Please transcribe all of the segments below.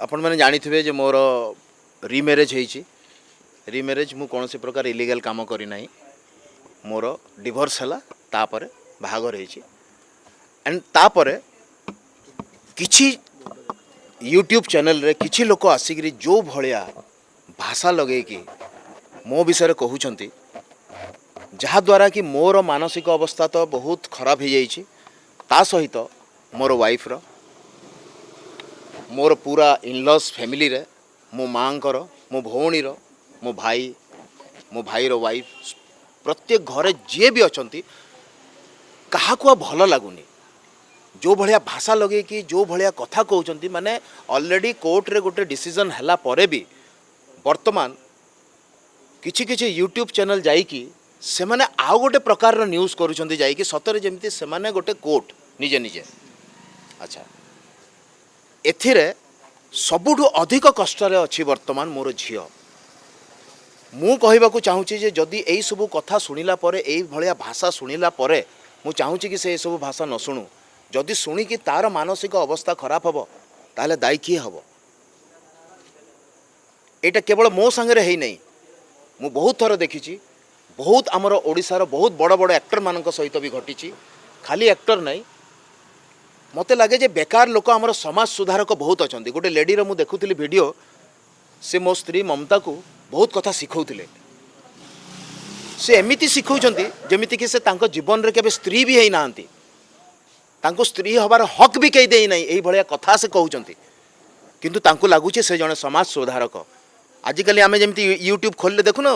आपण मैंने जानी थे जे मोर रिमेरेज होइछि रिमेरेज मु कौन प्रकार इलीगल काम करी नाही मोर डिवोर्स हला तापर भागर होइछि एंड तापर किछि यूट्यूब चैनल रे किछि लोक आसिक जो भलिया भाषा लगे कि मो विषय कहउछंती जहाद्वारा कि मोर मानसिक अवस्था तो बहुत खराब हो जाइछि ता सहित मोर वाइफ रो मोर पूरा इनलॉस फैमिली रे मो माँ मो भौणी मो भाई रो वाइफ प्रत्येक घरे जे भी अछंती कहा को भल लगुनि जो भलिया भाषा लगे कि जो भलिया कथा कहउछंती माने ऑलरेडी कोर्ट रे गोटे डिसीजन हला परे भी वर्तमान किछि किछि यूट्यूब चैनल जाई कि से माने आउ गोटे प्रकार रो न्यूज़ करूछंती जाई कि सतरे जेमती से माने गोटे कोर्ट निजे निजे अच्छा एथिरे सबुठु अधिक कष्ट रे अछि वर्तमान मोर झियो मु कहबाकू चाहूची जे जदि एई सब कथा सुनिला परे एई भलिया भाषा सुनिला परे मु चाहूची कि से सब भाषा न सुनु जदि सुनी कि तार मानसिक अवस्था खराब हबो ताले दायी किए हबो एटा केवल मो संगे हेई नै मु बहुत थर देखिची बहुत आमर ओडिसार बहुत बड़ बड़ एक्टर मानक सहित भी घटी खाली एक्टर नहीं मते लगे जे बेकार लोक आमर समाज सुधारक बहुत अच्छा गोटे लेडीर मु देखुली वीडियो से मो स्त्री ममता को बहुत कथा शिखौले से एमिति शिखौचंती जेमिति कि से तांको जीवन रे केबे स्त्री भी हेई नांती तांको स्त्री हबार हक भी कई देई नहीं एई भलिया कथा से कहउचंती किंतु तांको लागुचे से जने समाज सुधारक आजिकली आमे जेमिति यूट्यूब खोलले देखु ना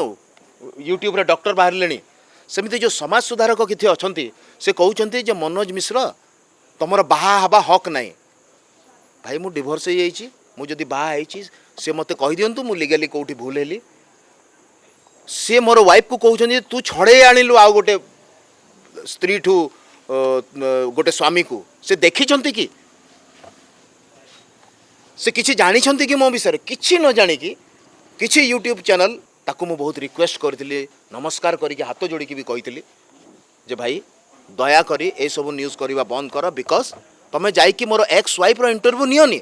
यूट्यूब रे डॉक्टर बाहर लेनी सेमिति जो समाज सुधारक किथे अछंती से कहउचंती जे मनोज मिश्र तमर बाहा हवा हक नहीं भाई मु डिवोर्स हो जाइछि मु जदि बाहा आइछि से मते कहि दियंतु मु लीगली कोठी भूल हेली से मोर वाइफ को कहउचंती तू छड़े आनिलु आ गोटे स्त्री ठू गोटे स्वामी को से देखिछंती कि से किछि जानिछंती कि मो विषय किछि न जानि कि किछि यूट्यूब चैनल ताकू मु बहुत रिक्वेस्ट करथिली नमस्कार करिके हाथ जोड़ी भी कहिथिली जे भाई दया करी ए सब न्यूज़ करवा बंद कर बिकज तुम जाइकी मोर एक्स वाइफ रो इंटरव्यू नियोनी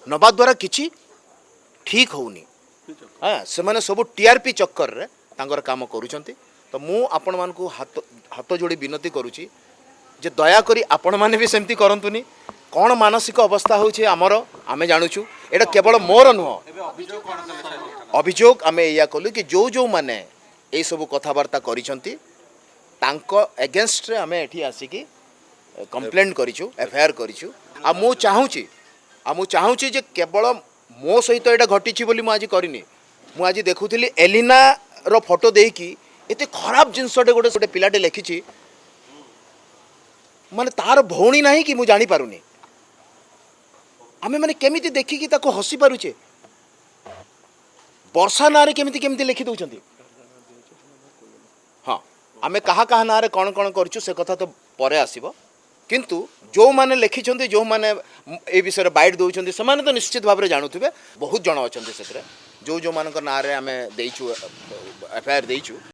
नबा द्वारा किछि ठीक होउनी हाँ से माने सब टीआरपी चक्कर रे तांकर काम करूछंती तो मु आपण मान को हाथ जोड़ी विनती करूची जे दया करी आपण माने भी सेमती करंतुनी कौन मानसिक अवस्था होउछे हमर आमे जानुछु एटा केवल मोर नुह अभियोग आमे या कलु कि जो जो माने ए सब कथावार्ता करिसंती तांको एगेंस्ट रे आमे एठी आसिकी कंप्लेंट करिछु एफआईआर करिछु आ मु चाहूची जे केवल मो सहित एटा घटिछि बोली मु आज करिनी मु आज देखुथिली एलिना रो फोटो देकी एते खराब जिंसटे गोटे पिलाटे लिखिछि माने तार भौणी नाही कि मु जानि पारुनी आमे माने केमिति देखिकी ताको हसी पारुचे वर्षा नारे केमिति केमिति लिखि दउछंती हाँ आमे कहा कहा ना कौन कौन करछु से कथा तो परे आसीबो किंतु जो माने लिखिछंती जो माने ए विषय बाइट दउछंती से माने तो निश्चित भाव रे जानुथिबे बहुत जण अछंती सेतरे जो जो मानक ना रे आमे देइछु एफआईआर देइछु।